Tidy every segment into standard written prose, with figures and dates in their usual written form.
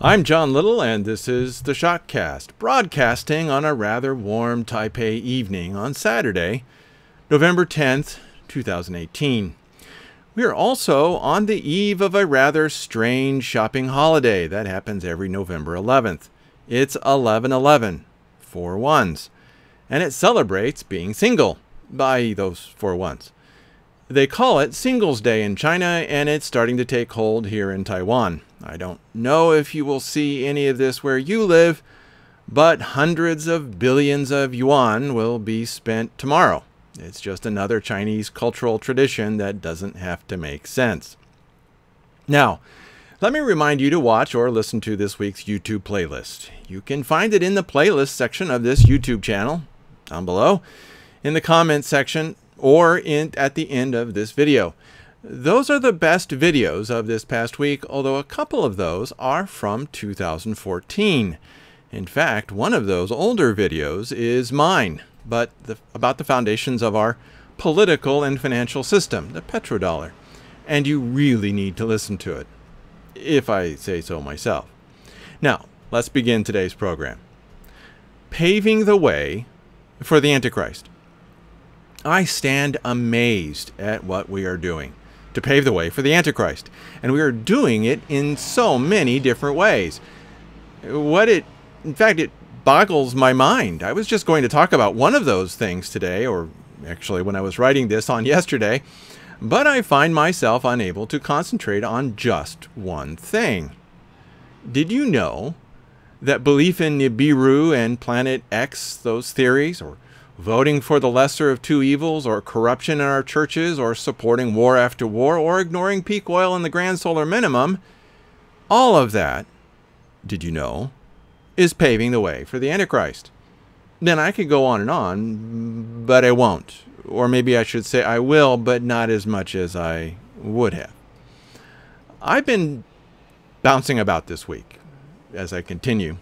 I'm John Little, and this is the ShockCast, broadcasting on a rather warm Taipei evening on Saturday, November 10th, 2018. We are also on the eve of a rather strange shopping holiday that happens every November 11th. It's 11/11, 4 ones, and it celebrates being single by those 4 ones. They call it Singles Day in China, and it's starting to take hold here in Taiwan. I don't know if you will see any of this where you live, but hundreds of billions of yuan will be spent tomorrow. It's just another Chinese cultural tradition that doesn't have to make sense. Now, let me remind you to watch or listen to this week's YouTube playlist. You can find it in the playlist section of this YouTube channel, down below, in the comments section, or at the end of this video. Those are the best videos of this past week, although a couple of those are from 2014. In fact, one of those older videos is mine, but about the foundations of our political and financial system, the petrodollar. And you really need to listen to it, if I say so myself. Now, let's begin today's program. Paving the way for the Antichrist. I stand amazed at what we are doing to pave the way for the Antichrist. And we are doing it in so many different ways. In fact, it boggles my mind. I was just going to talk about one of those things today, or actually when I was writing this on yesterday, but I find myself unable to concentrate on just one thing. Did you know that belief in Nibiru and Planet X, those theories, or voting for the lesser of two evils, or corruption in our churches, or supporting war after war, or ignoring peak oil and the grand solar minimum, all of that, did you know, is paving the way for the Antichrist? Then I could go on, but I won't. Or maybe I should say I will, but not as much as I would have. I've been bouncing about this week, as I continue,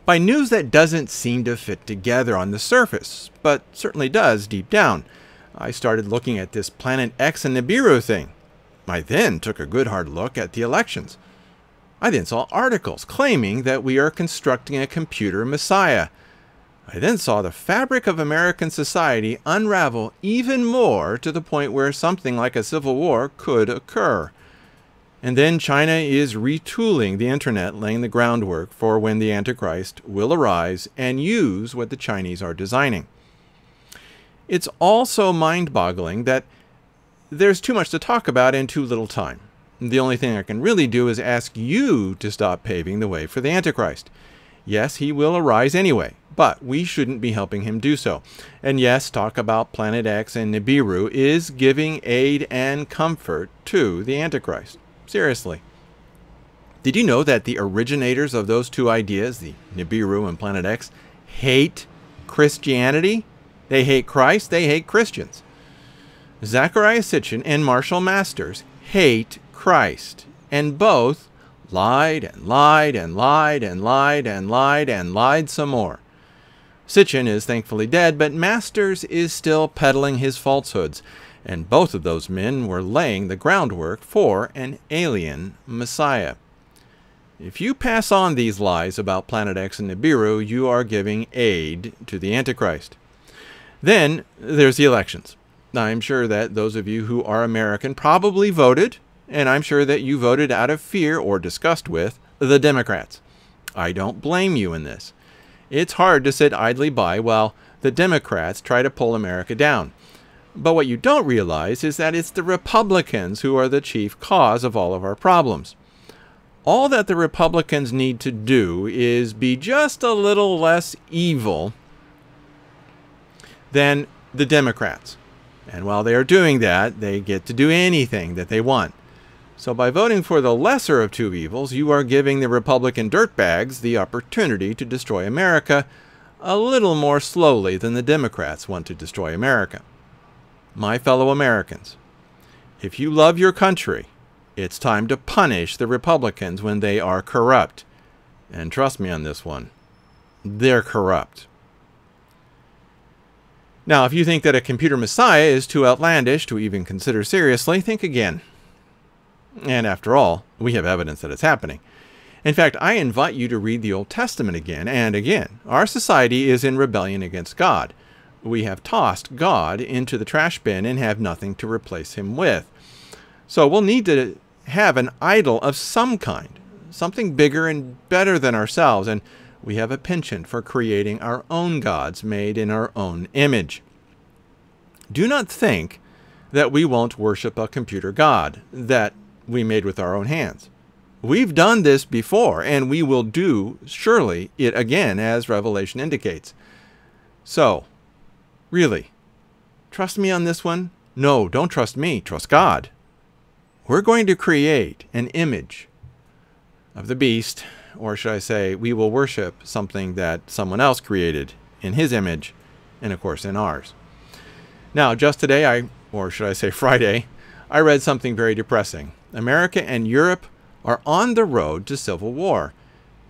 by news that doesn't seem to fit together on the surface, but certainly does deep down. I started looking at this Planet X and Nibiru thing. I then took a good hard look at the elections. I then saw articles claiming that we are constructing a computer messiah. I then saw the fabric of American society unravel even more to the point where something like a civil war could occur. And then China is retooling the internet, laying the groundwork for when the Antichrist will arise and use what the Chinese are designing. It's also mind-boggling that there's too much to talk about in too little time. The only thing I can really do is ask you to stop paving the way for the Antichrist. Yes, he will arise anyway, but we shouldn't be helping him do so. And yes, talk about Planet X and Nibiru is giving aid and comfort to the Antichrist. Seriously. Did you know that the originators of those two ideas, the Nibiru and Planet X, hate Christianity? They hate Christ, they hate Christians. Zecharia Sitchin and Marshall Masters hate Christ, and both lied and lied and lied and lied and lied and lied some more. Sitchin is thankfully dead, but Masters is still peddling his falsehoods, and both of those men were laying the groundwork for an alien messiah. If you pass on these lies about Planet X and Nibiru, you are giving aid to the Antichrist. Then there's the elections. I'm sure that those of you who are American probably voted, and I'm sure that you voted out of fear or disgust with the Democrats. I don't blame you in this. It's hard to sit idly by while the Democrats try to pull America down. But what you don't realize is that it's the Republicans who are the chief cause of all of our problems. All that the Republicans need to do is be just a little less evil than the Democrats. And while they are doing that, they get to do anything that they want. So by voting for the lesser of two evils, you are giving the Republican dirtbags the opportunity to destroy America a little more slowly than the Democrats want to destroy America. My fellow Americans, if you love your country, it's time to punish the Republicans when they are corrupt. And trust me on this one, they're corrupt. Now, if you think that a computer messiah is too outlandish to even consider seriously, think again. And after all, we have evidence that it's happening. In fact, I invite you to read the Old Testament again and again. Our society is in rebellion against God. We have tossed God into the trash bin and have nothing to replace him with. So we'll need to have an idol of some kind, something bigger and better than ourselves, and we have a penchant for creating our own gods made in our own image. Do not think that we won't worship a computer god that we made with our own hands. We've done this before, and we will do, surely, it again, as Revelation indicates. So, really, trust me on this one? No, don't trust me. Trust God. We're going to create an image of the beast, or should I say, we will worship something that someone else created in his image, and of course in ours. Now, just today, or should I say Friday, I read something very depressing. America and Europe are on the road to civil war.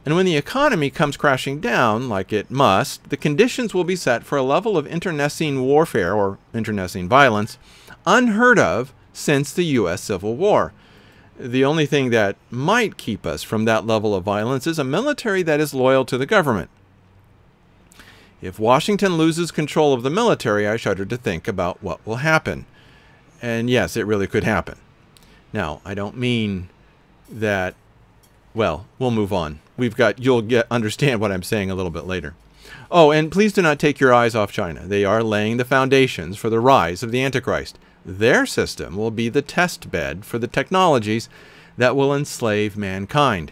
And when the economy comes crashing down, like it must, the conditions will be set for a level of internecine warfare, or internecine violence, unheard of since the U.S. Civil War. The only thing that might keep us from that level of violence is a military that is loyal to the government. If Washington loses control of the military, I shudder to think about what will happen. And yes, it really could happen. Now, I don't mean that, well, we'll move on. You'll understand what I'm saying a little bit later. Oh, and please do not take your eyes off China. They are laying the foundations for the rise of the Antichrist. Their system will be the test bed for the technologies that will enslave mankind.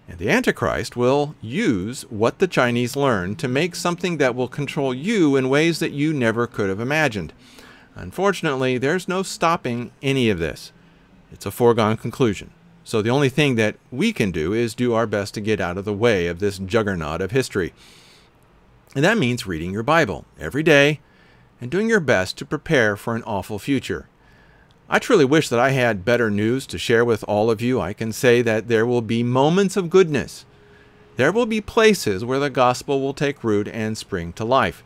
And the Antichrist will use what the Chinese learned to make something that will control you in ways that you never could have imagined. Unfortunately, there's no stopping any of this. It's a foregone conclusion. So the only thing that we can do is do our best to get out of the way of this juggernaut of history. And that means reading your Bible every day and doing your best to prepare for an awful future. I truly wish that I had better news to share with all of you. I can say that there will be moments of goodness. There will be places where the gospel will take root and spring to life.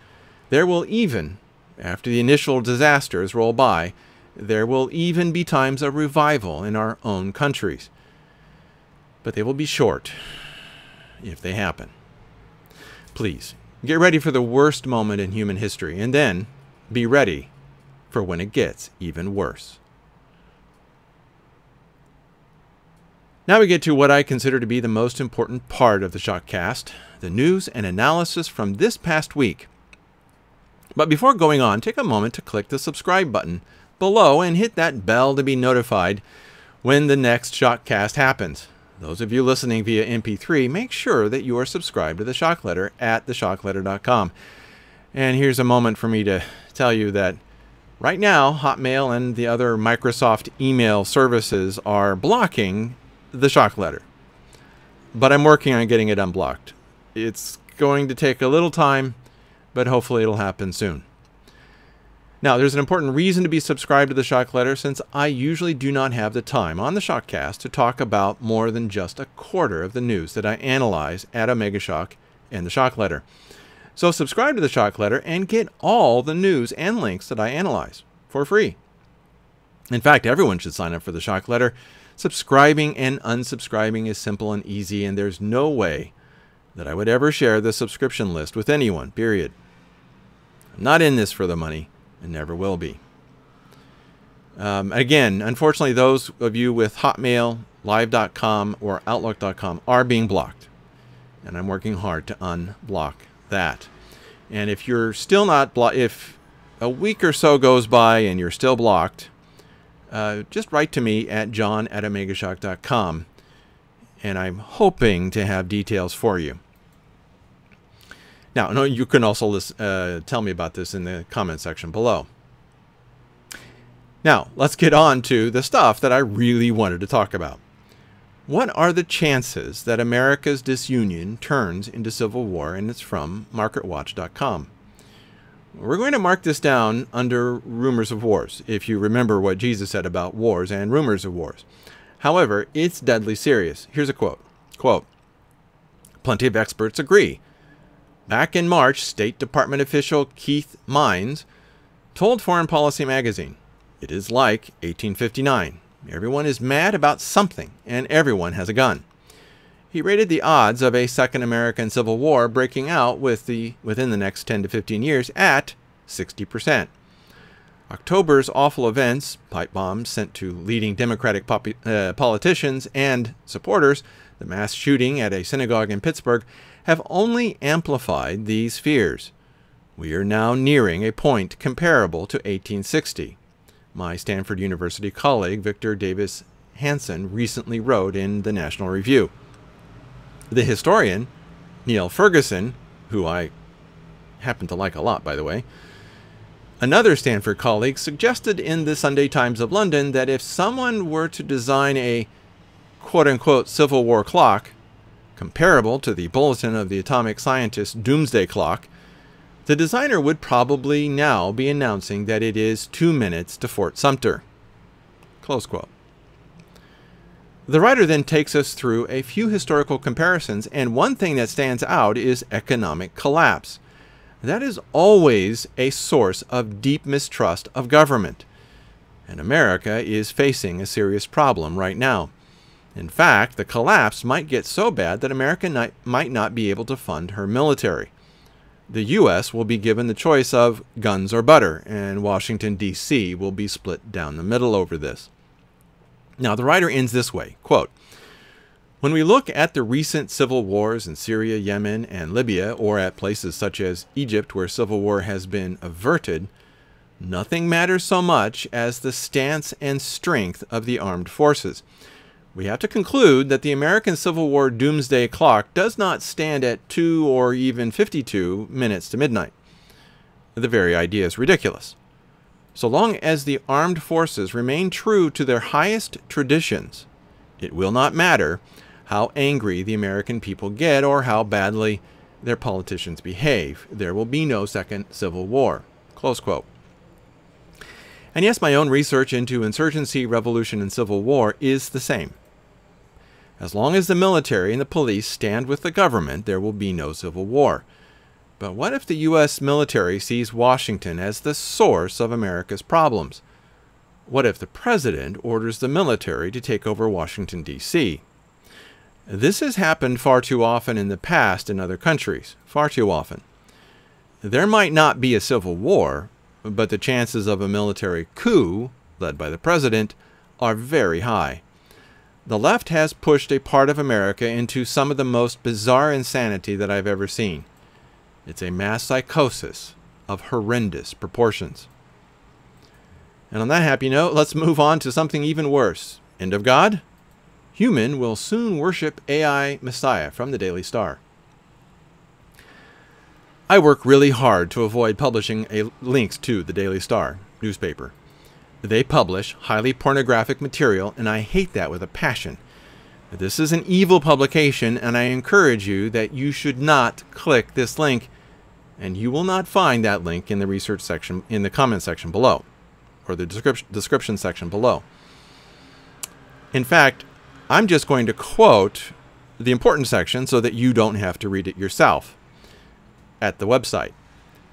There will even, after the initial disasters roll by, there will even be times of revival in our own countries. But they will be short, if they happen. Please, get ready for the worst moment in human history, and then be ready for when it gets even worse. Now we get to what I consider to be the most important part of the ShockCast, the news and analysis from this past week. But before going on, take a moment to click the subscribe button below and hit that bell to be notified when the next ShockCast happens. Those of you listening via MP3, make sure that you are subscribed to the Shock Letter at theshockletter.com. And here's a moment for me to tell you that right now, Hotmail and the other Microsoft email services are blocking the Shock Letter. But I'm working on getting it unblocked. It's going to take a little time, but hopefully it'll happen soon. Now, there's an important reason to be subscribed to the Shock Letter, since I usually do not have the time on the ShockCast to talk about more than just a quarter of the news that I analyze at Omega Shock and the Shock Letter. So subscribe to the Shock Letter and get all the news and links that I analyze for free. In fact, everyone should sign up for the Shock Letter. Subscribing and unsubscribing is simple and easy, and there's no way that I would ever share the subscription list with anyone, period. I'm not in this for the money. And never will be. Again, unfortunately, those of you with Hotmail, Live.com, or Outlook.com are being blocked. And I'm working hard to unblock that. And if you're still not blocked, if a week or so goes by and you're still blocked, just write to me at john@omegashock.com. And I'm hoping to have details for you. Now, you can also tell me about this in the comment section below. Now, let's get on to the stuff that I really wanted to talk about. What are the chances that America's disunion turns into civil war? And it's from MarketWatch.com. We're going to mark this down under rumors of wars, if you remember what Jesus said about wars and rumors of wars. However, it's deadly serious. Here's a quote. Quote, "Plenty of experts agree. Back in March, State Department official Keith Mines told Foreign Policy magazine, 'It is like 1859. Everyone is mad about something, and everyone has a gun. He rated the odds of a second American Civil War breaking out within the next 10 to 15 years at 60%. October's awful events, pipe bombs sent to leading Democratic politicians and supporters, the mass shooting at a synagogue in Pittsburgh, have only amplified these fears. We are now nearing a point comparable to 1860. My Stanford University colleague Victor Davis Hanson recently wrote in the National Review. The historian, Neil Ferguson, who I happen to like a lot, by the way, another Stanford colleague, suggested in the Sunday Times of London that if someone were to design a quote-unquote Civil War clock, comparable to the bulletin of the atomic scientist Doomsday Clock, the designer would probably now be announcing that it is 2 minutes to Fort Sumter. Close quote. The writer then takes us through a few historical comparisons, and one thing that stands out is economic collapse. That is always a source of deep mistrust of government. And America is facing a serious problem right now. In fact, the collapse might get so bad that America might not be able to fund her military. The U.S. will be given the choice of guns or butter, and Washington, D.C. will be split down the middle over this. Now, the writer ends this way, quote, "When we look at the recent civil wars in Syria, Yemen, and Libya, or at places such as Egypt where civil war has been averted, nothing matters so much as the stance and strength of the armed forces. We have to conclude that the American Civil War doomsday clock does not stand at 2 or even 52 minutes to midnight. The very idea is ridiculous. So long as the armed forces remain true to their highest traditions, it will not matter how angry the American people get or how badly their politicians behave. There will be no second Civil War." Close quote. And yes, my own research into insurgency, revolution, and civil war is the same. As long as the military and the police stand with the government, there will be no civil war. But what if the U.S. military sees Washington as the source of America's problems? What if the president orders the military to take over Washington, D.C.? This has happened far too often in the past in other countries, far too often. There might not be a civil war, but the chances of a military coup, led by the president, are very high. The left has pushed a part of America into some of the most bizarre insanity that I've ever seen. It's a mass psychosis of horrendous proportions. And on that happy note, let's move on to something even worse. End of God? Human will soon worship AI Messiah, from the Daily Star. I work really hard to avoid publishing links to the Daily Star newspaper. They publish highly pornographic material, and I hate that with a passion. This is an evil publication, and I encourage you that you should not click this link, and you will not find that link in the research section, in the comment section below, or the description section below. In fact, I'm just going to quote the important section so that you don't have to read it yourself at the website.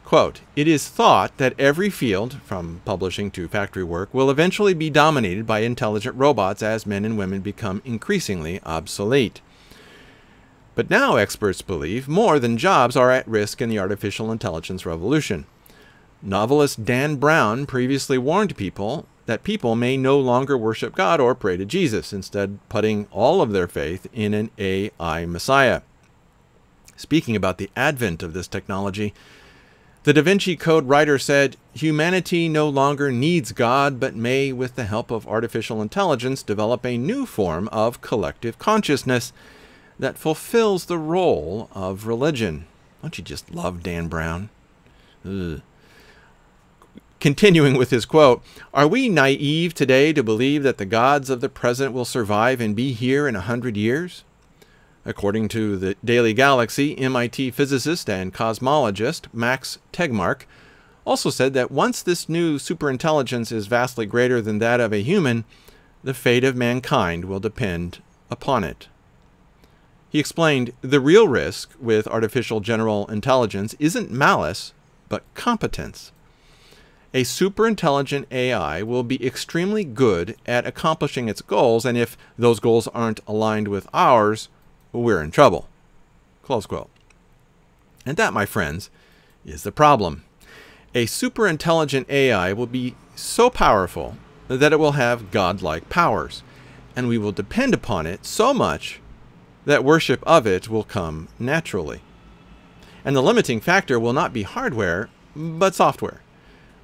Quote, "It is thought that every field, from publishing to factory work, will eventually be dominated by intelligent robots as men and women become increasingly obsolete. But now experts believe more than jobs are at risk in the artificial intelligence revolution. Novelist Dan Brown previously warned people that people may no longer worship God or pray to Jesus, instead putting all of their faith in an AI Messiah. Speaking about the advent of this technology, the Da Vinci Code writer said, "Humanity no longer needs God, but may, with the help of artificial intelligence, develop a new form of collective consciousness that fulfills the role of religion." Don't you just love Dan Brown? Ugh. Continuing with his quote, "Are we naive today to believe that the gods of the present will survive and be here in 100 years? According to the Daily Galaxy, MIT physicist and cosmologist Max Tegmark also said that once this new superintelligence is vastly greater than that of a human, the fate of mankind will depend upon it." He explained, "The real risk with artificial general intelligence isn't malice, but competence. A superintelligent AI will be extremely good at accomplishing its goals, and if those goals aren't aligned with ours, we're in trouble. Close quote. And that, my friends, is the problem. A super intelligent AI will be so powerful that it will have godlike powers, and we will depend upon it so much that worship of it will come naturally. And the limiting factor will not be hardware, but software.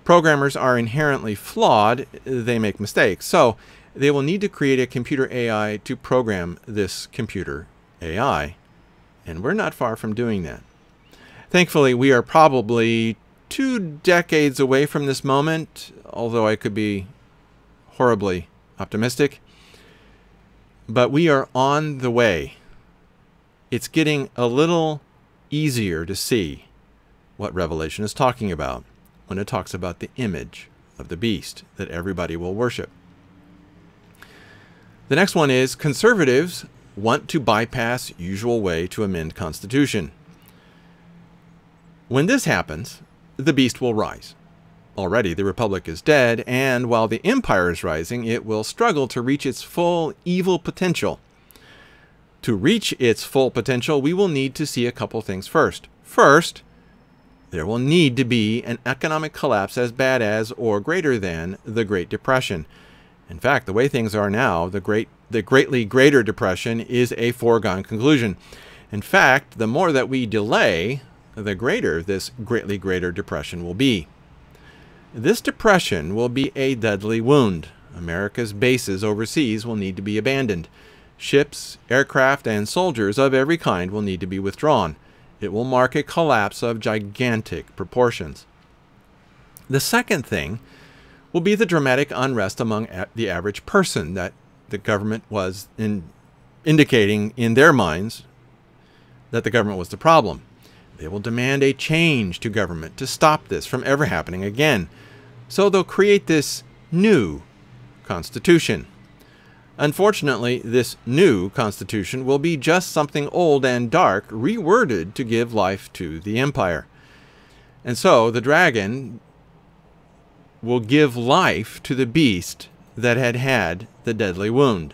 Programmers are inherently flawed, they make mistakes, so they will need to create a computer AI to program this computer AI, and we're not far from doing that. Thankfully, we are probably 2 decades away from this moment, although I could be horribly optimistic. But we are on the way. It's getting a little easier to see what Revelation is talking about when it talks about the image of the beast that everybody will worship. The next one is conservatives want to bypass usual way to amend Constitution. When this happens, the beast will rise. Already the Republic is dead, and while the Empire is rising, it will struggle to reach its full evil potential. To reach its full potential, we will need to see a couple things first. First, there will need to be an economic collapse as bad as or greater than the Great Depression. In fact, the way things are now, the greatly greater depression is a foregone conclusion. In fact, the more that we delay, the greater this greatly greater depression will be. This depression will be a deadly wound. America's bases overseas will need to be abandoned. Ships, aircraft, and soldiers of every kind will need to be withdrawn. It will mark a collapse of gigantic proportions. The second thing will be the dramatic unrest among the average person that the government was indicating in their minds that the government was the problem. They will demand a change to government to stop this from ever happening again. So they'll create this new constitution. Unfortunately, this new constitution will be just something old and dark reworded to give life to the empire. And so the dragon will give life to the beast that had had the deadly wound.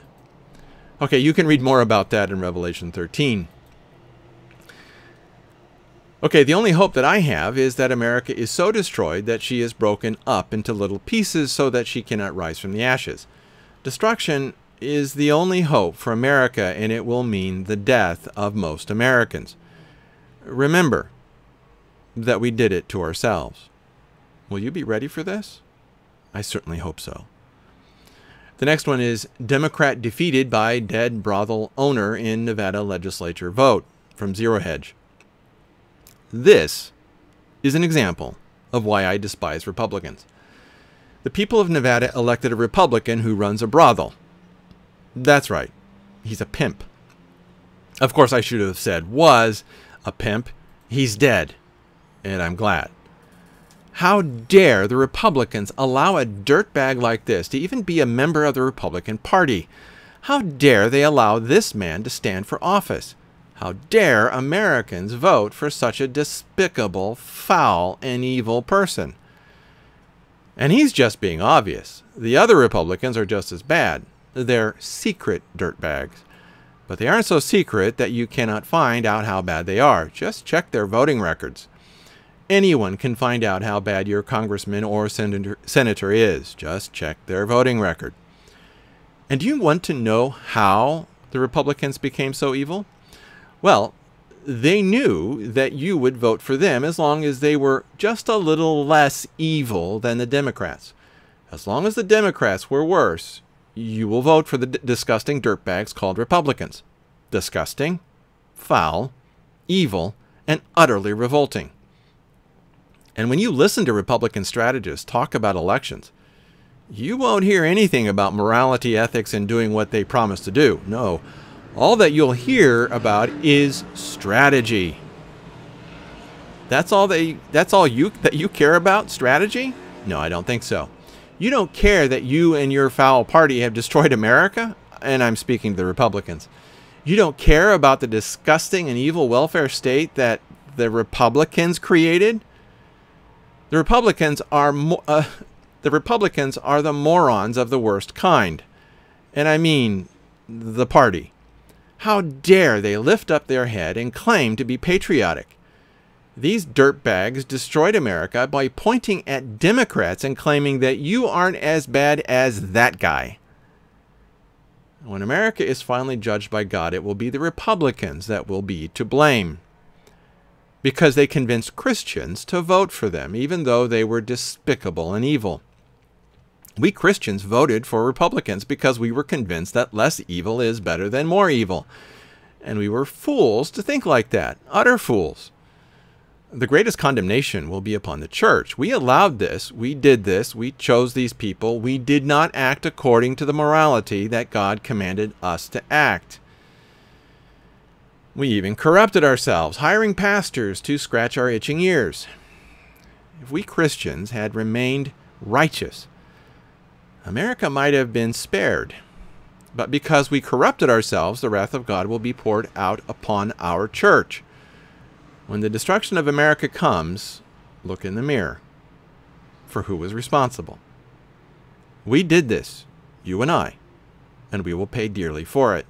Okay, you can read more about that in Revelation 13. Okay, the only hope that I have is that America is so destroyed that she is broken up into little pieces so that she cannot rise from the ashes. Destruction is the only hope for America, and it will mean the death of most Americans. Remember that we did it to ourselves. Will you be ready for this? I certainly hope so. The next one is Democrat defeated by dead brothel owner in Nevada legislature vote, from Zero Hedge. This is an example of why I despise Republicans. The people of Nevada elected a Republican who runs a brothel. That's right. He's a pimp. Of course, I should have said was a pimp. He's dead, and I'm glad. How dare the Republicans allow a dirtbag like this to even be a member of the Republican Party? How dare they allow this man to stand for office? How dare Americans vote for such a despicable, foul, and evil person? And he's just being obvious. The other Republicans are just as bad. They're secret dirtbags. But they aren't so secret that you cannot find out how bad they are. Just check their voting records. Anyone can find out how bad your congressman or senator is. Just check their voting record. And do you want to know how the Republicans became so evil? Well, they knew that you would vote for them as long as they were just a little less evil than the Democrats. As long as the Democrats were worse, you will vote for the disgusting dirtbags called Republicans. Disgusting, foul, evil, and utterly revolting. And when you listen to Republican strategists talk about elections, you won't hear anything about morality, ethics, and doing what they promise to do. No. All that you'll hear about is strategy. That's all that you care about? Strategy? No, I don't think so. You don't care that you and your foul party have destroyed America? And I'm speaking to the Republicans. You don't care about the disgusting and evil welfare state that the Republicans created? The Republicans are the morons of the worst kind. And I mean the party. How dare they lift up their head and claim to be patriotic? These dirtbags destroyed America by pointing at Democrats and claiming that you aren't as bad as that guy. When America is finally judged by God, it will be the Republicans that will be to blame, because they convinced Christians to vote for them, even though they were despicable and evil. We Christians voted for Republicans because we were convinced that less evil is better than more evil. And we were fools to think like that, utter fools. The greatest condemnation will be upon the church. We allowed this, we did this, we chose these people, we did not act according to the morality that God commanded us to act. We even corrupted ourselves, hiring pastors to scratch our itching ears. If we Christians had remained righteous, America might have been spared. But because we corrupted ourselves, the wrath of God will be poured out upon our church. When the destruction of America comes, look in the mirror. For who was responsible? We did this, you and I, and we will pay dearly for it.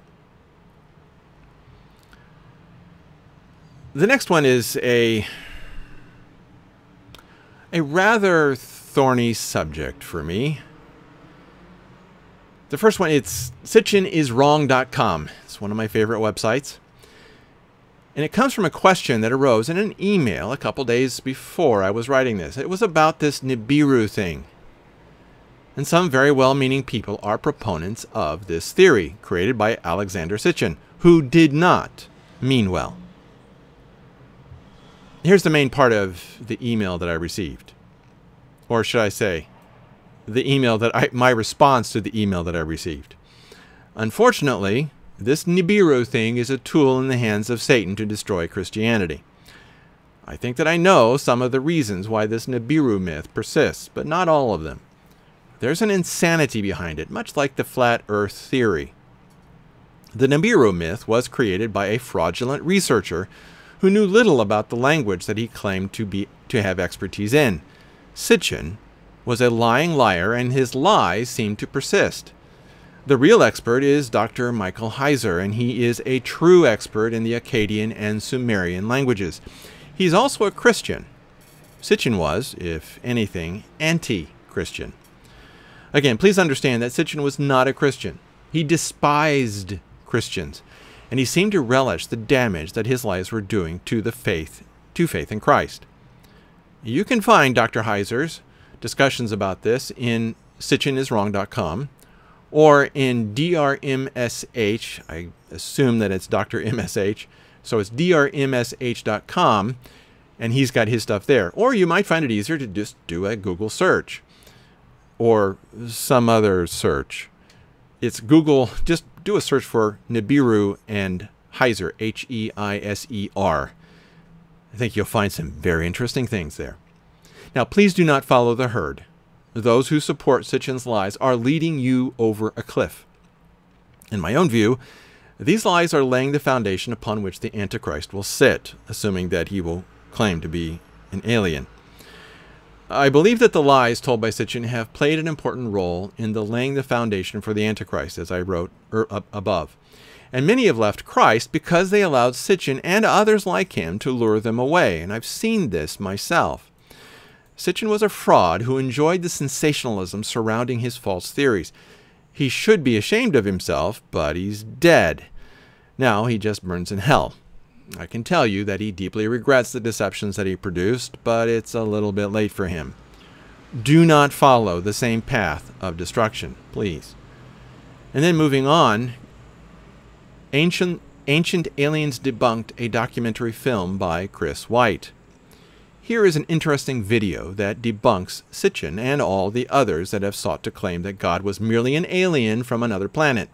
The next one is a rather thorny subject for me. The first one, it's sitchiniswrong.com. It's one of my favorite websites. And it comes from a question that arose in an email a couple days before I was writing this. It was about this Nibiru thing. And some very well-meaning people are proponents of this theory, created by Alexander Sitchin, who did not mean well. Here's the main part of the email that I received. Or should I say, the email that my response to the email that I received. Unfortunately, this Nibiru thing is a tool in the hands of Satan to destroy Christianity. I think that I know some of the reasons why this Nibiru myth persists, but not all of them. There's an insanity behind it, much like the flat earth theory. The Nibiru myth was created by a fraudulent researcher who knew little about the language that he claimed to have expertise in. Sitchin was a lying liar, and his lies seemed to persist. The real expert is Dr. Michael Heiser, and he is a true expert in the Akkadian and Sumerian languages. He's also a Christian. Sitchin was, if anything, anti-Christian. Again, please understand that Sitchin was not a Christian. He despised Christians, and he seemed to relish the damage that his lies were doing to faith in Christ. You can find Dr. Heiser's discussions about this in sitchiniswrong.com or in DRMSH. I assume that it's Dr. MSH, so it's drmsh.com, and he's got his stuff there. Or you might find it easier to just do a Google search or some other search. It's Google, just do a search for Nibiru and Heiser, Heiser. I think you'll find some very interesting things there. Now, please do not follow the herd. Those who support Sitchin's lies are leading you over a cliff. In my own view, these lies are laying the foundation upon which the Antichrist will sit, assuming that he will claim to be an alien. I believe that the lies told by Sitchin have played an important role in laying the foundation for the Antichrist, as I wrote above. And many have left Christ because they allowed Sitchin and others like him to lure them away, and I've seen this myself. Sitchin was a fraud who enjoyed the sensationalism surrounding his false theories. He should be ashamed of himself, but he's dead. Now he just burns in hell. I can tell you that he deeply regrets the deceptions that he produced, but it's a little bit late for him. Do not follow the same path of destruction, please. And then moving on, Ancient Aliens Debunked, a documentary film by Chris White. Here is an interesting video that debunks Sitchin and all the others that have sought to claim that God was merely an alien from another planet.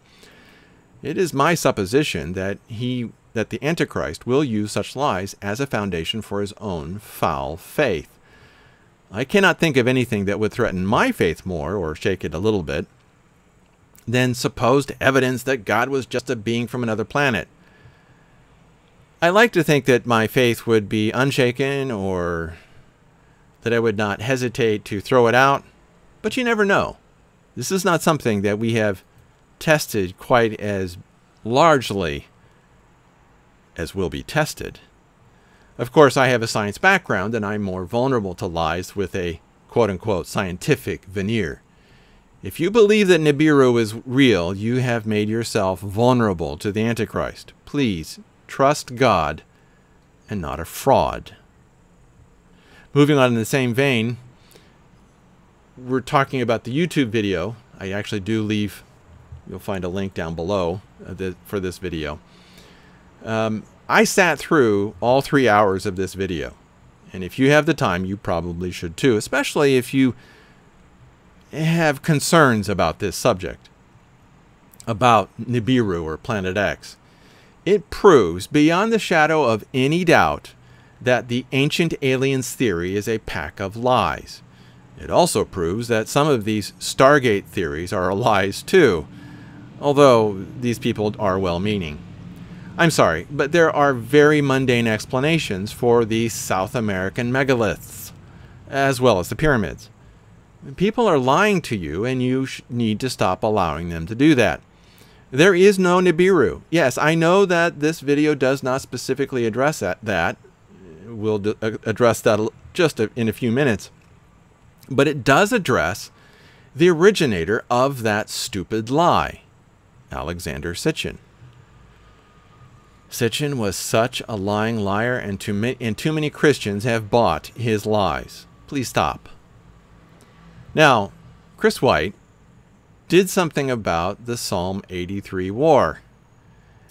It is my supposition that the Antichrist will use such lies as a foundation for his own foul faith. I cannot think of anything that would threaten my faith more, or shake it a little bit, than supposed evidence that God was just a being from another planet. I like to think that my faith would be unshaken, or that I would not hesitate to throw it out, but you never know. This is not something that we have tested quite as largely as will be tested. Of course, I have a science background, and I'm more vulnerable to lies with a quote-unquote scientific veneer. If you believe that Nibiru is real, you have made yourself vulnerable to the Antichrist. Please trust God and not a fraud. Moving on in the same vein, we're talking about the YouTube video. I actually do leave, you'll find a link down below for this video. I sat through all 3 hours of this video. And if you have the time, you probably should too, especially if you have concerns about this subject, about Nibiru or Planet X. It proves beyond the shadow of any doubt that the ancient aliens theory is a pack of lies. It also proves that some of these Stargate theories are lies too, although these people are well-meaning. I'm sorry, but there are very mundane explanations for the South American megaliths, as well as the pyramids. People are lying to you, and you need to stop allowing them to do that. There is no Nibiru. Yes, I know that this video does not specifically address that. We'll address that just in a few minutes. But it does address the originator of that stupid lie, Alexander Sitchin. Sitchin was such a lying liar, and too many Christians have bought his lies. Please stop. Now, Chris White did something about the Psalm 83 war,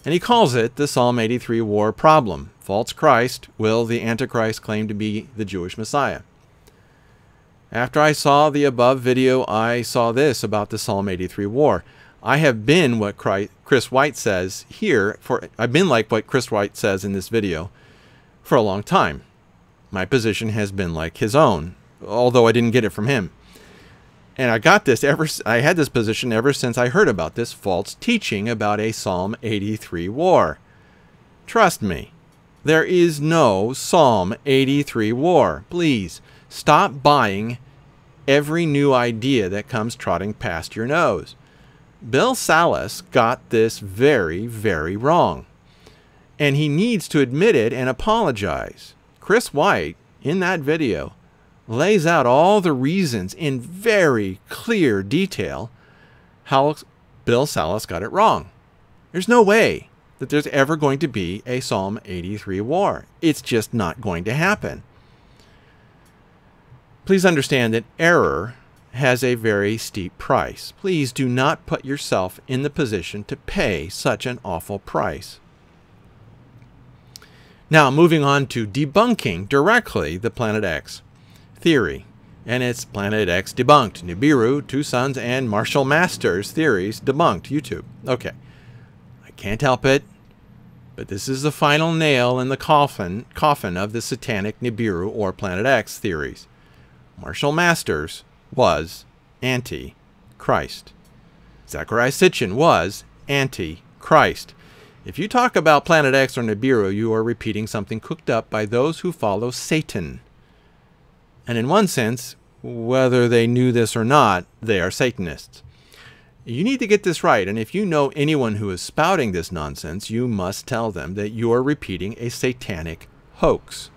and he calls it the Psalm 83 war problem. False Christ, will the Antichrist claim to be the Jewish Messiah? After I saw the above video, I saw this about the Psalm 83 war. I have been what Chris White says here, I've been like what Chris White says in this video for a long time. My position has been like his own, although I didn't get it from him. And I had this position ever since I heard about this false teaching about a Psalm 83 war. Trust me, there is no Psalm 83 war. Please, stop buying every new idea that comes trotting past your nose. Bill Salas got this very, very wrong. And he needs to admit it and apologize. Chris White, in that video, lays out all the reasons in very clear detail how Bill Salas got it wrong. There's no way that there's ever going to be a Psalm 83 war. It's just not going to happen. Please understand that error has a very steep price. Please do not put yourself in the position to pay such an awful price. Now, moving on to debunking directly the Planet X theory. And it's Planet X debunked. Nibiru, Two Sons, and Marshall Masters theories debunked. YouTube. Okay. I can't help it, but this is the final nail in the coffin of the satanic Nibiru or Planet X theories. Marshall Masters was anti-Christ. Zecharia Sitchin was anti-Christ. If you talk about Planet X or Nibiru, you are repeating something cooked up by those who follow Satan. And in one sense, whether they knew this or not, they are Satanists. You need to get this right, and if you know anyone who is spouting this nonsense, you must tell them that you are repeating a satanic hoax.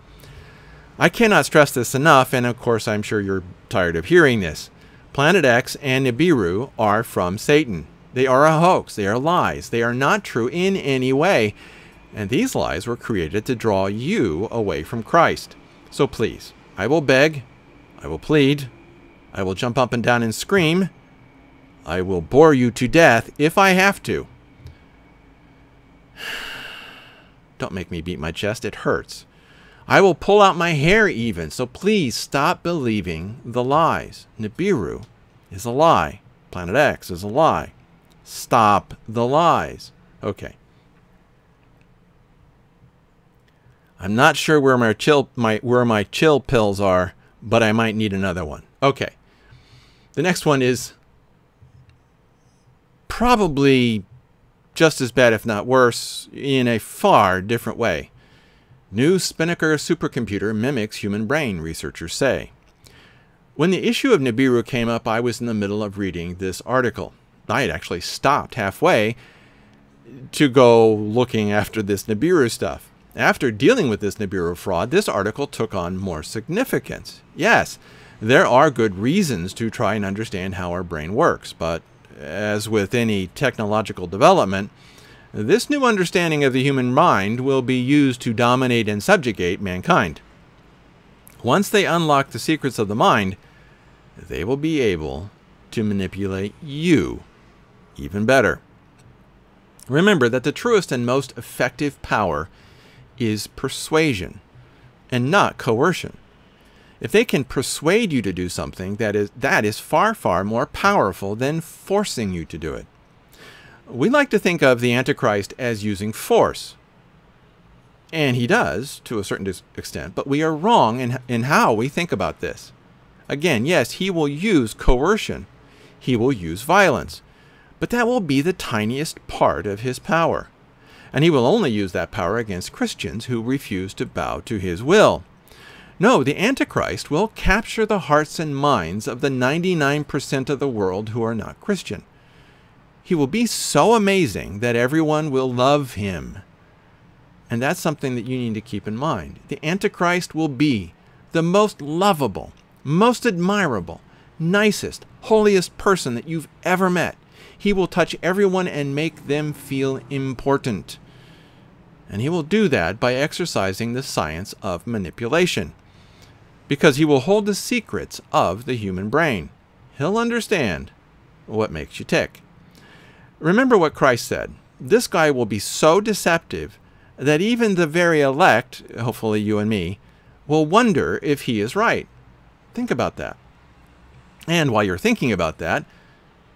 I cannot stress this enough, and of course I'm sure you're tired of hearing this. Planet X and Nibiru are from Satan. They are a hoax. They are lies. They are not true in any way. And these lies were created to draw you away from Christ. So please, I will beg, I will plead, I will jump up and down and scream, I will bore you to death if I have to. Don't make me beat my chest. It hurts. I will pull out my hair even, so please stop believing the lies. Nibiru is a lie. Planet X is a lie. Stop the lies. Okay. I'm not sure where my chill pills are, but I might need another one. Okay. The next one is probably just as bad, if not worse, in a far different way. New Spinnaker supercomputer mimics human brain, researchers say. When the issue of Nibiru came up, I was in the middle of reading this article. I had actually stopped halfway, to go looking after this Nibiru stuff. After dealing with this Nibiru fraud, this article took on more significance. Yes, there are good reasons to try and understand how our brain works, but as with any technological development, this new understanding of the human mind will be used to dominate and subjugate mankind. Once they unlock the secrets of the mind, they will be able to manipulate you even better. Remember that the truest and most effective power is persuasion and not coercion. If they can persuade you to do something, that is far, far more powerful than forcing you to do it. We like to think of the Antichrist as using force. And he does, to a certain extent, but we are wrong in how we think about this. Again, yes, he will use coercion. He will use violence. But that will be the tiniest part of his power. And he will only use that power against Christians who refuse to bow to his will. No, the Antichrist will capture the hearts and minds of the 99% of the world who are not Christian. He will be so amazing that everyone will love him. And that's something that you need to keep in mind. The Antichrist will be the most lovable, most admirable, nicest, holiest person that you've ever met. He will touch everyone and make them feel important. And he will do that by exercising the science of manipulation. Because he will hold the secrets of the human brain. He'll understand what makes you tick. Remember what Christ said. This guy will be so deceptive that even the very elect, hopefully you and me, will wonder if he is right. Think about that. And while you're thinking about that,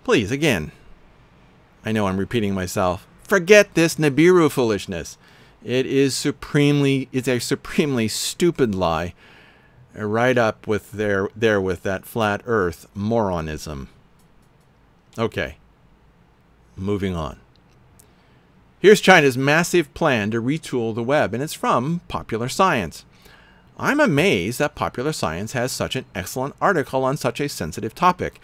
please, again, I know I'm repeating myself, forget this Nibiru foolishness. It's a supremely stupid lie, right up with there with that flat earth moronism. Okay, moving on. Here's China's massive plan to retool the web, and it's from Popular Science. I'm amazed that Popular Science has such an excellent article on such a sensitive topic,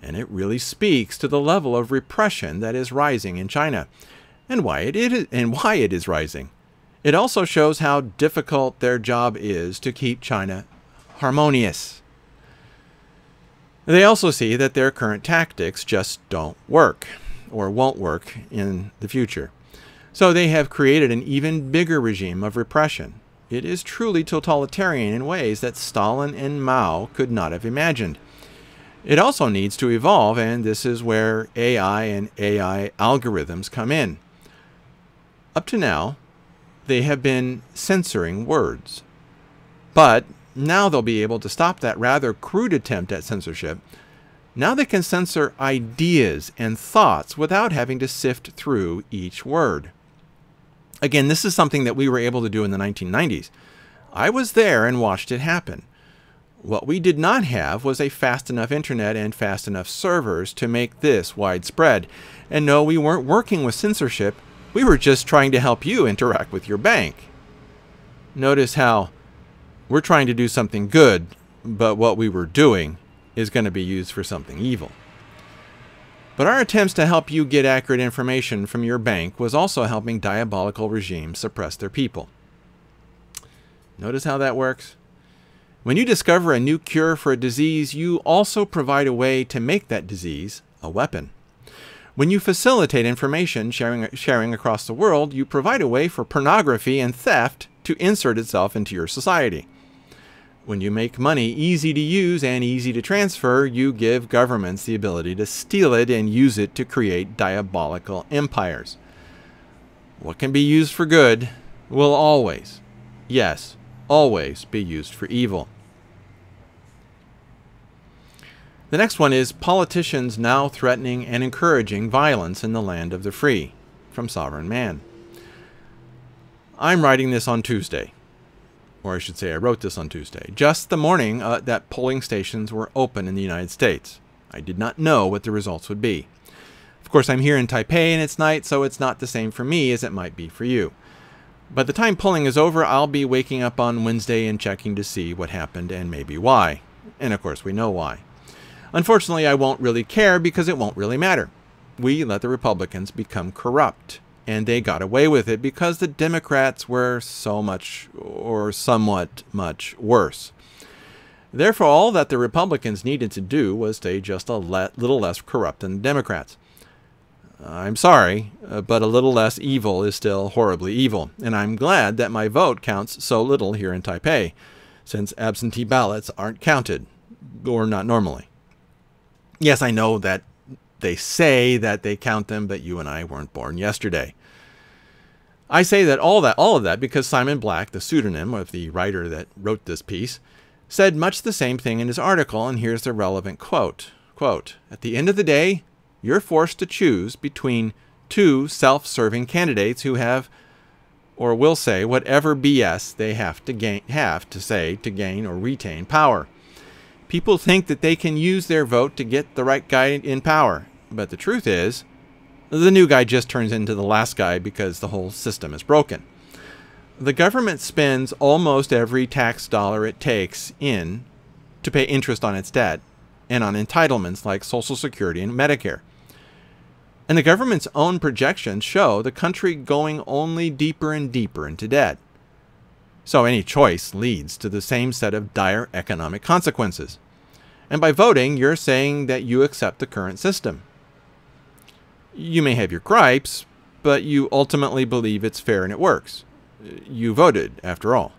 and it really speaks to the level of repression that is rising in China, and why it is rising. It also shows how difficult their job is to keep China harmonious. They also see that their current tactics just don't work, or won't work in the future. So they have created an even bigger regime of repression. It is truly totalitarian in ways that Stalin and Mao could not have imagined. It also needs to evolve, and this is where AI and AI algorithms come in. Up to now, they have been censoring words. But now they'll be able to stop that rather crude attempt at censorship. Now they can censor ideas and thoughts without having to sift through each word. Again, this is something that we were able to do in the 1990s. I was there and watched it happen. What we did not have was a fast enough internet and fast enough servers to make this widespread. And no, we weren't working with censorship. We were just trying to help you interact with your bank. Notice how we're trying to do something good, but what we were doing is going to be used for something evil. But our attempts to help you get accurate information from your bank was also helping diabolical regimes suppress their people. Notice how that works? When you discover a new cure for a disease, you also provide a way to make that disease a weapon. When you facilitate information sharing across the world, you provide a way for pornography and theft to insert itself into your society. When you make money easy to use and easy to transfer, you give governments the ability to steal it and use it to create diabolical empires. What can be used for good will always, yes, always be used for evil. The next one is politicians now threatening and encouraging violence in the land of the free, from Sovereign Man. I'm writing this on Tuesday. Or I should say I wrote this on Tuesday, just the morning that polling stations were open in the United States. I did not know what the results would be. Of course, I'm here in Taipei and it's night, so it's not the same for me as it might be for you. By the time polling is over, I'll be waking up on Wednesday and checking to see what happened and maybe why. And of course, we know why. Unfortunately, I won't really care because it won't really matter. We let the Republicans become corrupt. and they got away with it because the Democrats were so much or somewhat much worse. Therefore, all that the Republicans needed to do was stay just a little less corrupt than the Democrats. I'm sorry, but a little less evil is still horribly evil, and I'm glad that my vote counts so little here in Taipei, since absentee ballots aren't counted, or not normally. Yes, I know that they say that they count them, but you and I weren't born yesterday. I say that all of that because Simon Black, the pseudonym of the writer that wrote this piece, said much the same thing in his article, and here's the relevant quote. Quote, "At the end of the day, you're forced to choose between two self-serving candidates who have or will say whatever BS they have to say to gain or retain power. People think that they can use their vote to get the right guy in power, but the truth is, the new guy just turns into the last guy because the whole system is broken. The government spends almost every tax dollar it takes in to pay interest on its debt and on entitlements like Social Security and Medicare. And the government's own projections show the country going only deeper and deeper into debt. So any choice leads to the same set of dire economic consequences. And by voting, you're saying that you accept the current system. You may have your gripes, but you ultimately believe it's fair and it works. You voted, after all.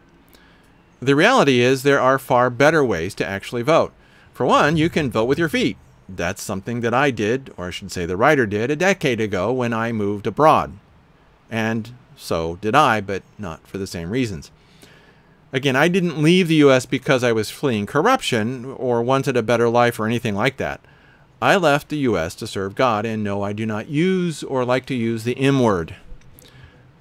The reality is there are far better ways to actually vote. For one, you can vote with your feet. That's something that I did, or I should say the writer did, a decade ago when I moved abroad. And so did I, but not for the same reasons. Again, I didn't leave the U.S. because I was fleeing corruption or wanted a better life or anything like that. I left the U.S. to serve God, and no, I do not use or like to use the M word.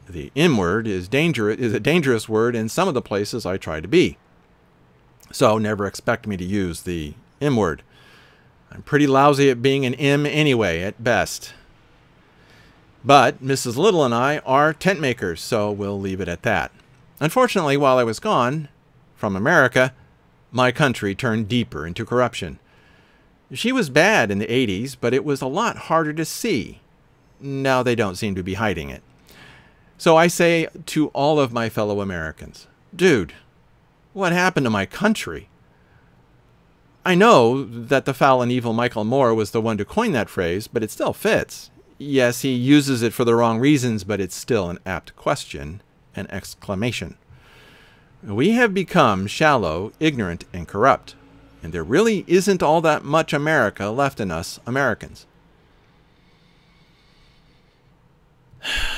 The M word is a dangerous word in some of the places I try to be. So never expect me to use the M word. I'm pretty lousy at being an M anyway, at best. But Mrs. Little and I are tent makers, so we'll leave it at that. Unfortunately, while I was gone from America, my country turned deeper into corruption. She was bad in the 80s, but it was a lot harder to see. Now they don't seem to be hiding it. So I say to all of my fellow Americans, dude, what happened to my country? I know that the foul and evil Michael Moore was the one to coin that phrase, but it still fits. Yes, he uses it for the wrong reasons, but it's still an apt question, an exclamation. We have become shallow, ignorant, and corrupt, and there really isn't all that much America left in us Americans.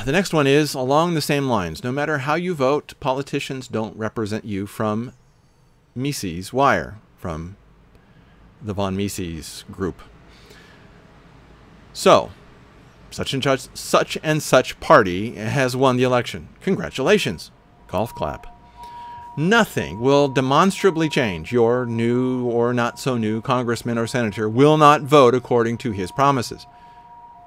The next one is along the same lines. No matter how you vote, politicians don't represent you from Mises Wire, from the von Mises group. So, such and such party has won the election. Congratulations. Golf clap. Nothing will demonstrably change. Your new or not so new congressman or senator will not vote according to his promises.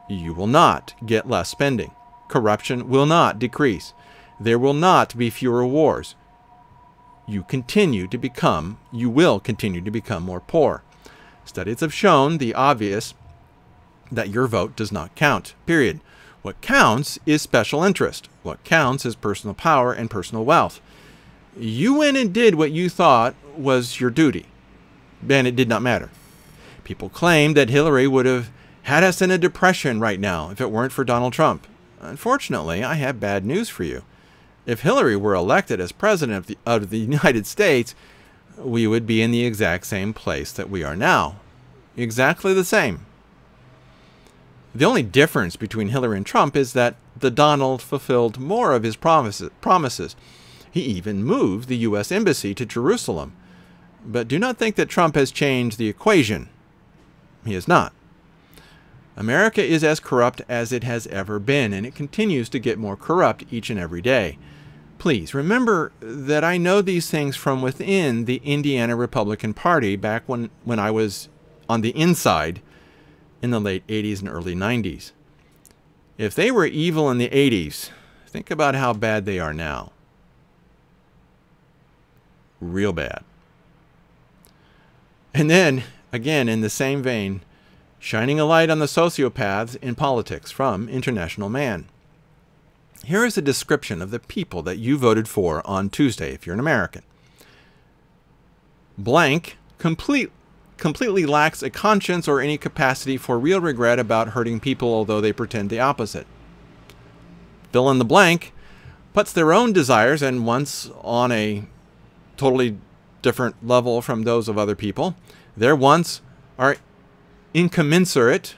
You will not get less spending. Corruption will not decrease. There will not be fewer wars. You will continue to become more poor. Studies have shown the obvious that your vote does not count, period. What counts is special interest. What counts is personal power and personal wealth. You went and did what you thought was your duty, and it did not matter. People claim that Hillary would have had us in a depression right now if it weren't for Donald Trump. Unfortunately, I have bad news for you. If Hillary were elected as president of the United States, we would be in the exact same place that we are now. Exactly the same. The only difference between Hillary and Trump is that the Donald fulfilled more of his promises. He even moved the U.S. Embassy to Jerusalem. But do not think that Trump has changed the equation. He has not. America is as corrupt as it has ever been, and it continues to get more corrupt each and every day. Please remember that I know these things from within the Indiana Republican Party back when I was on the inside in the late 80s and early 90s. If they were evil in the 80s, think about how bad they are now. Real bad. And then, again, in the same vein, shining a light on the sociopaths in politics from International Man. Here is a description of the people that you voted for on Tuesday if you're an American. Blank completely lacks a conscience or any capacity for real regret about hurting people, although they pretend the opposite. Fill in the blank puts their own desires and wants on a totally different level from those of other people. Their wants are incommensurate.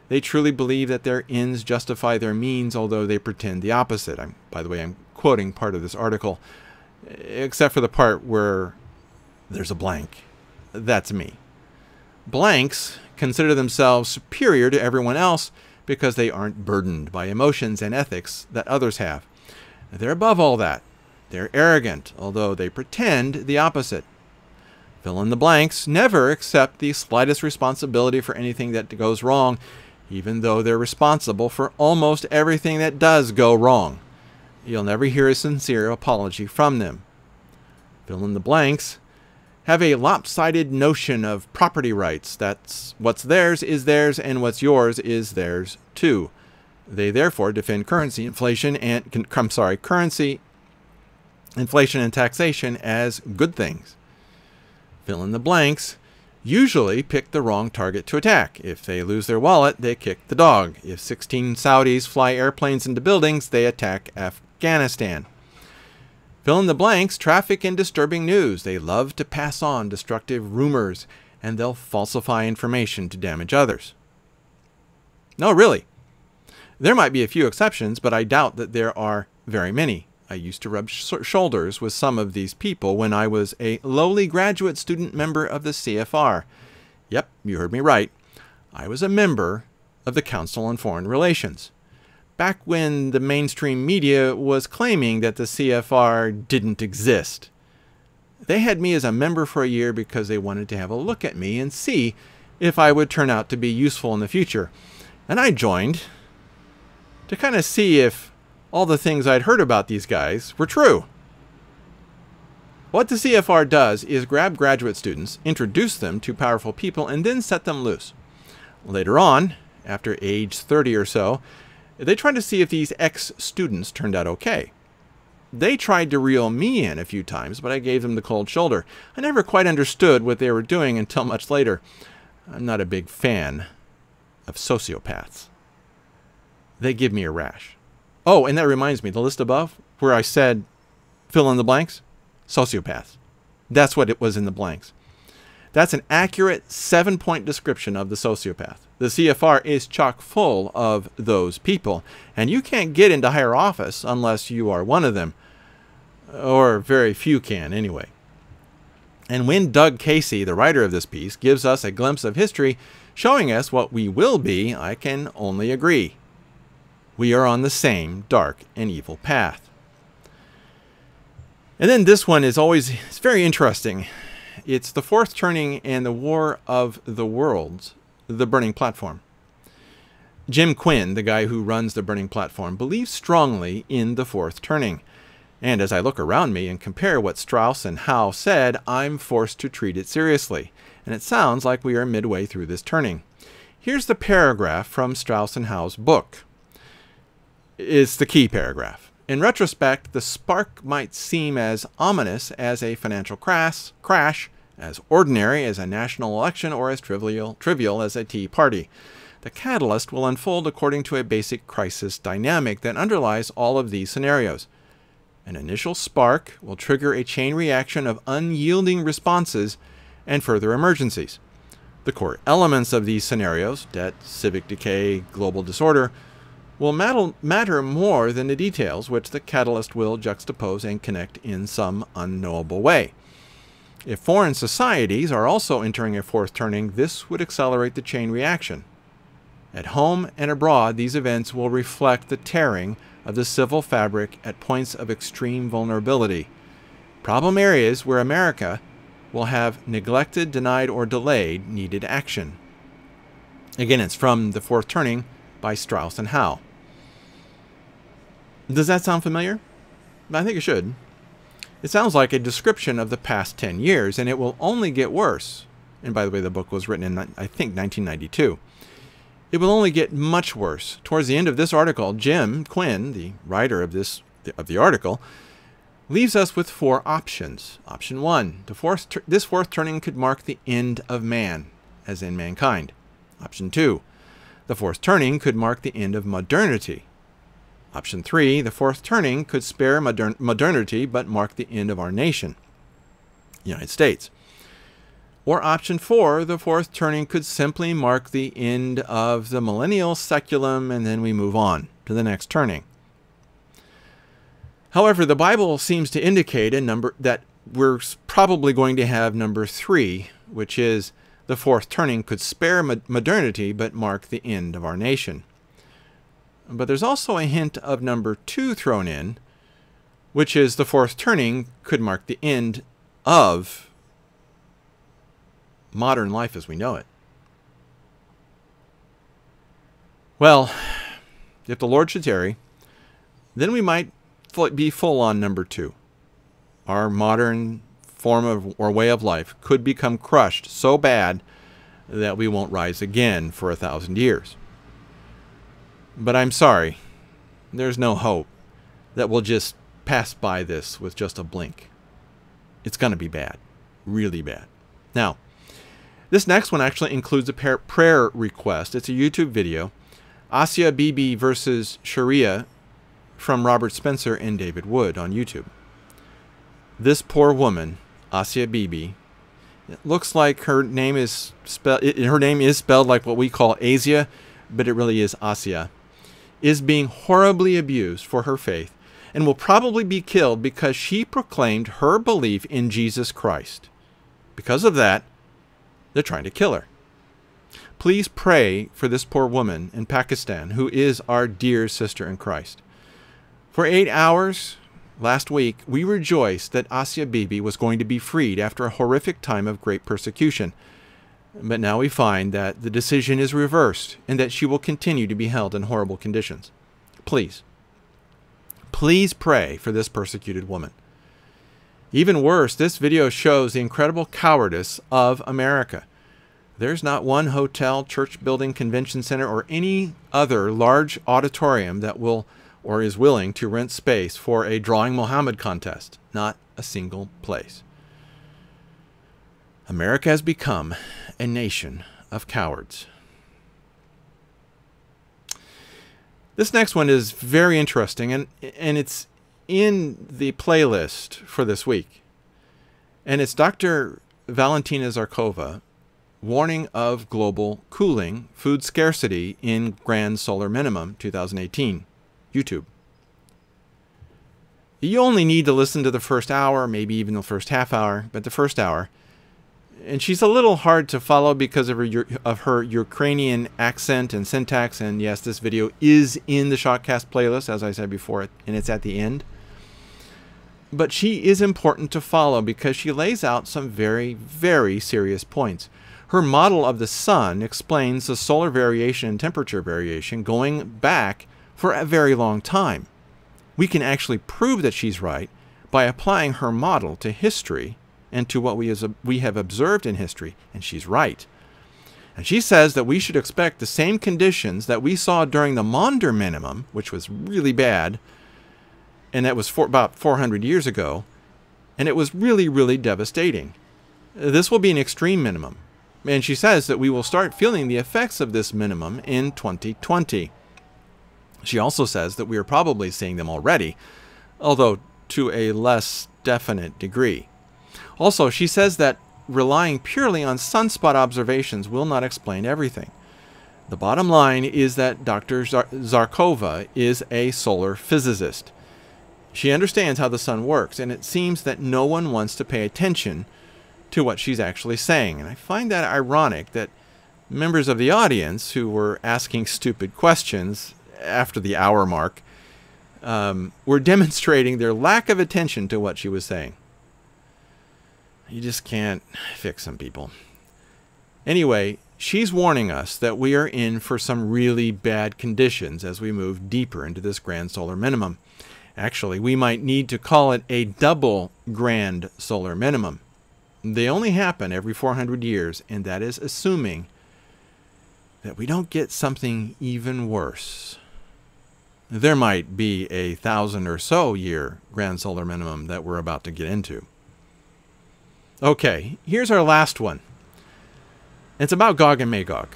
They truly believe that their ends justify their means, although they pretend the opposite. By the way, I'm quoting part of this article, except for the part where there's a blank. That's me. Blanks consider themselves superior to everyone else because they aren't burdened by emotions and ethics that others have. They're above all that. They're arrogant, although they pretend the opposite. Fill in the blanks never accept the slightest responsibility for anything that goes wrong, even though they're responsible for almost everything that does go wrong. You'll never hear a sincere apology from them. Fill in the blanks have a lopsided notion of property rights. That's what's theirs is theirs, and what's yours is theirs too. They therefore defend currency inflation and taxation as good things. Fill in the blanks usually pick the wrong target to attack. If they lose their wallet, they kick the dog. If 16 Saudis fly airplanes into buildings, they attack Afghanistan. Fill in the blanks traffic in disturbing news. They love to pass on destructive rumors, and they'll falsify information to damage others. No, really. There might be a few exceptions, but I doubt that there are very many. I used to rub shoulders with some of these people when I was a lowly graduate student member of the CFR. Yep, you heard me right. I was a member of the Council on Foreign Relations. Back when the mainstream media was claiming that the CFR didn't exist. They had me as a member for a year because they wanted to have a look at me and see if I would turn out to be useful in the future. And I joined to kind of see if all the things I'd heard about these guys were true. What the CFR does is grab graduate students, introduce them to powerful people, and then set them loose. Later on, after age 30 or so, they tried to see if these ex-students turned out okay. They tried to reel me in a few times, but I gave them the cold shoulder. I never quite understood what they were doing until much later. I'm not a big fan of sociopaths. They give me a rash. Oh, and that reminds me, the list above, where I said fill in the blanks, sociopaths. That's what it was in the blanks. That's an accurate 7-point description of the sociopath. The CFR is chock full of those people, and you can't get into higher office unless you are one of them, or very few can anyway. And when Doug Casey, the writer of this piece, gives us a glimpse of history showing us what we will be, I can only agree. We are on the same dark and evil path. And then this one is it's very interesting. It's the fourth turning and the War of the Worlds, the Burning Platform. Jim Quinn, the guy who runs the Burning Platform, believes strongly in the fourth turning. And as I look around me and compare what Strauss and Howe said, I'm forced to treat it seriously. And it sounds like we are midway through this turning. Here's the paragraph from Strauss and Howe's book. It's the key paragraph. In retrospect, the spark might seem as ominous as a financial crash, as ordinary as a national election, or as trivial as a tea party. The catalyst will unfold according to a basic crisis dynamic that underlies all of these scenarios. An initial spark will trigger a chain reaction of unyielding responses and further emergencies. The core elements of these scenarios, debt, civic decay, global disorder, will matter more than the details, which the catalyst will juxtapose and connect in some unknowable way. If foreign societies are also entering a fourth turning, this would accelerate the chain reaction. At home and abroad, these events will reflect the tearing of the civil fabric at points of extreme vulnerability. Problem areas where America will have neglected, denied, or delayed needed action. Again, it's from The Fourth Turning by Strauss and Howe. Does that sound familiar? I think it should. It sounds like a description of the past 10 years, and it will only get worse. And by the way, the book was written in, I think, 1992. It will only get much worse. Towards the end of this article, Jim Quinn, the writer of the article, leaves us with 4 options. Option 1, this fourth turning could mark the end of man, as in mankind. Option 2, the fourth turning could mark the end of modernity. Option 3, the fourth turning could spare modernity but mark the end of our nation, United States. Or option 4, the fourth turning could simply mark the end of the millennial seculum, and then we move on to the next turning. However, the Bible seems to indicate that we're probably going to have number 3, which is the fourth turning could spare modernity but mark the end of our nation. But there's also a hint of number 2 thrown in, which is the fourth turning could mark the end of modern life as we know it. Well, if the Lord should tarry, then we might be full on number 2. Our modern form of or way of life could become crushed so bad that we won't rise again for 1,000 years. But I'm sorry, there's no hope that we'll just pass by this with just a blink. It's going to be bad, really bad. Now, this next one actually includes a prayer request. It's a YouTube video, Asia Bibi versus Sharia, from Robert Spencer and David Wood on YouTube. This poor woman, Asia Bibi, it looks like her name is spelled like what we call Asia, but it really is Asia, is being horribly abused for her faith and will probably be killed because she proclaimed her belief in Jesus Christ. Because of that, they're trying to kill her. Please pray for this poor woman in Pakistan who is our dear sister in Christ. For 8 hours last week, we rejoiced that Asia Bibi was going to be freed after a horrific time of great persecution. But now we find that the decision is reversed and that she will continue to be held in horrible conditions. Please pray for this persecuted woman. Even worse, this video shows the incredible cowardice of America. There's not one hotel, church building, convention center, or any other large auditorium that will or is willing to rent space for a Drawing Muhammad contest. Not a single place. America has become a nation of cowards. This next one is very interesting, and it's in the playlist for this week. And it's Dr. Valentina Zarkova warning of global cooling, food scarcity in grand solar minimum 2018. YouTube. You only need to listen to the first hour, maybe even the first half hour, but the first hour. And she's a little hard to follow because of her Ukrainian accent and syntax. And yes, this video is in the ShockCast playlist, as I said before, and it's at the end. But she is important to follow because she lays out some very, very serious points. Her model of the sun explains the solar variation and temperature variation going back for a very long time. We can actually prove that she's right by applying her model to history and to what we have observed in history, and she's right. And she says that we should expect the same conditions that we saw during the Maunder minimum, which was really bad, and that was about 400 years ago, and it was really, really devastating. This will be an extreme minimum, and she says that we will start feeling the effects of this minimum in 2020. She also says that we are probably seeing them already, although to a less definite degree. Also, she says that relying purely on sunspot observations will not explain everything. The bottom line is that Dr. Zarkova is a solar physicist. She understands how the sun works, and it seems that no one wants to pay attention to what she's actually saying. And I find that ironic that members of the audience who were asking stupid questions after the hour mark were demonstrating their lack of attention to what she was saying. You just can't fix some people. Anyway, she's warning us that we are in for some really bad conditions as we move deeper into this grand solar minimum. Actually, we might need to call it a double grand solar minimum. They only happen every 400 years, and that is assuming that we don't get something even worse. There might be a 1,000 or so year grand solar minimum that we're about to get into. Okay, here's our last one. It's about Gog and Magog.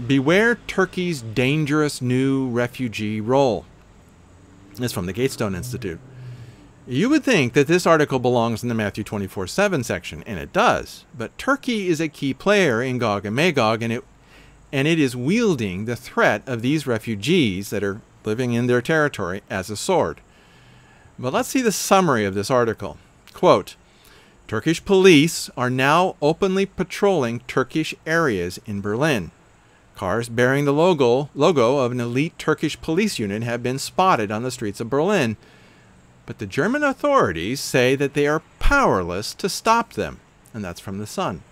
Beware Turkey's dangerous new refugee role. It's from the Gatestone Institute. You would think that this article belongs in the Matthew 24:7 section, and it does. But Turkey is a key player in Gog and Magog, and it is wielding the threat of these refugees that are living in their territory as a sword. But let's see the summary of this article. Quote, Turkish police are now openly patrolling Turkish areas in Berlin. Cars bearing the logo of an elite Turkish police unit have been spotted on the streets of Berlin, but the German authorities say that they are powerless to stop them, and that's from The Sun.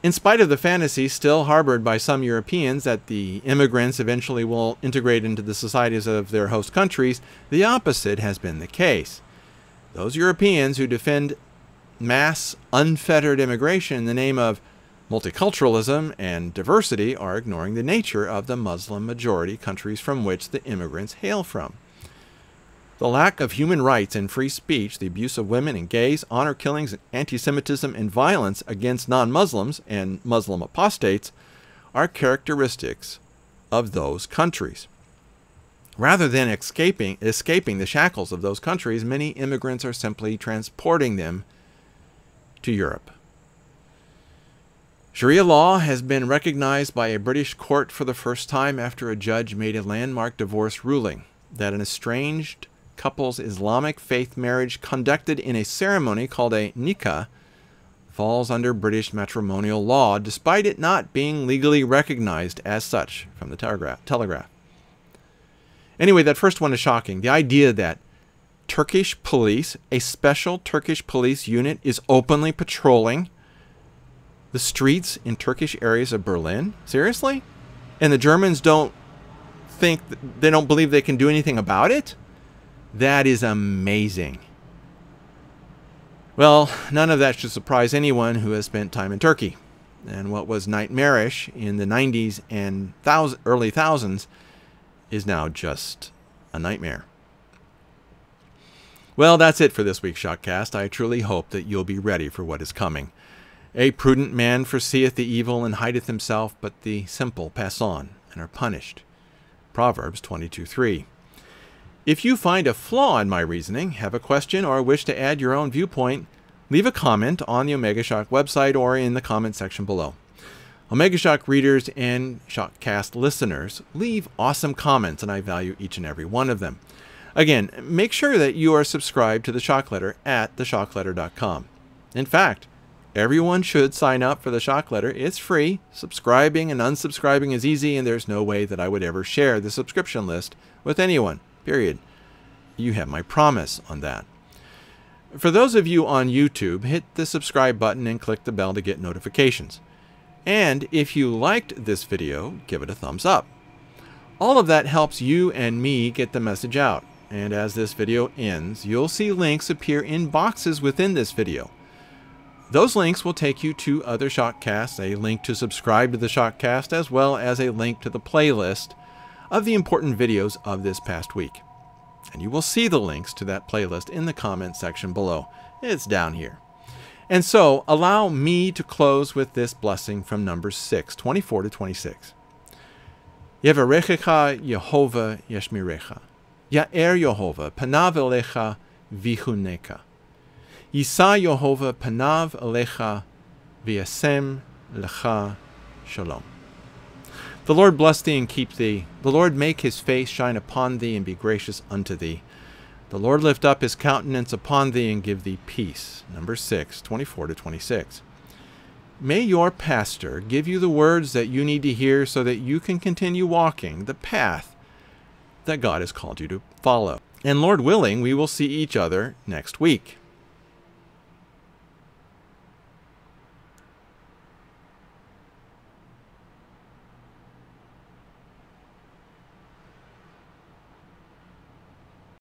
In spite of the fantasy still harbored by some Europeans that the immigrants eventually will integrate into the societies of their host countries, the opposite has been the case. Those Europeans who defend mass, unfettered immigration in the name of multiculturalism and diversity are ignoring the nature of the Muslim majority countries from which the immigrants hail from. The lack of human rights and free speech, the abuse of women and gays, honor killings, anti-Semitism, and violence against non-Muslims and Muslim apostates are characteristics of those countries. Rather than escaping the shackles of those countries, many immigrants are simply transporting them to Europe. Sharia law has been recognized by a British court for the first time after a judge made a landmark divorce ruling that an estranged couple's Islamic faith marriage conducted in a ceremony called a nikah falls under British matrimonial law, despite it not being legally recognized as such, from the Telegraph. Anyway, that first one is shocking. The idea that Turkish police, a special Turkish police unit, is openly patrolling the streets in Turkish areas of Berlin? Seriously? And the Germans don't believe they can do anything about it? That is amazing. Well, none of that should surprise anyone who has spent time in Turkey. And what was nightmarish in the 90s and early thousands is now just a nightmare. Well, that's it for this week's ShockCast. I truly hope that you'll be ready for what is coming. A prudent man foreseeth the evil and hideth himself, but the simple pass on and are punished. Proverbs 22:3. If you find a flaw in my reasoning, have a question, or wish to add your own viewpoint, leave a comment on the Omega Shock website or in the comment section below. Omega Shock readers and ShockCast listeners leave awesome comments, and I value each and every one of them. Again, make sure that you are subscribed to the Shock Letter at theshockletter.com. In fact, everyone should sign up for the Shock Letter. It's free. Subscribing and unsubscribing is easy, and there's no way that I would ever share the subscription list with anyone. Period. You have my promise on that. For those of you on YouTube, hit the subscribe button and click the bell to get notifications. And if you liked this video, give it a thumbs up. All of that helps you and me get the message out. And as this video ends, you'll see links appear in boxes within this video. Those links will take you to other ShockCasts, a link to subscribe to the ShockCast, as well as a link to the playlist of the important videos of this past week. And you will see the links to that playlist in the comment section below. It's down here. And so, allow me to close with this blessing from Numbers 6, 24 to 26. Yevarechecha Yehovah Yeshmirecha. Ya'er Yehovah Panav Elecha Vichuneka. Yisa Yehovah Panav Elecha V'yasem Lecha Shalom. The Lord bless thee and keep thee. The Lord make his face shine upon thee and be gracious unto thee. The Lord lift up his countenance upon thee and give thee peace. Numbers 6, 24 to 26. May your pastor give you the words that you need to hear so that you can continue walking the path that God has called you to follow. And Lord willing, we will see each other next week.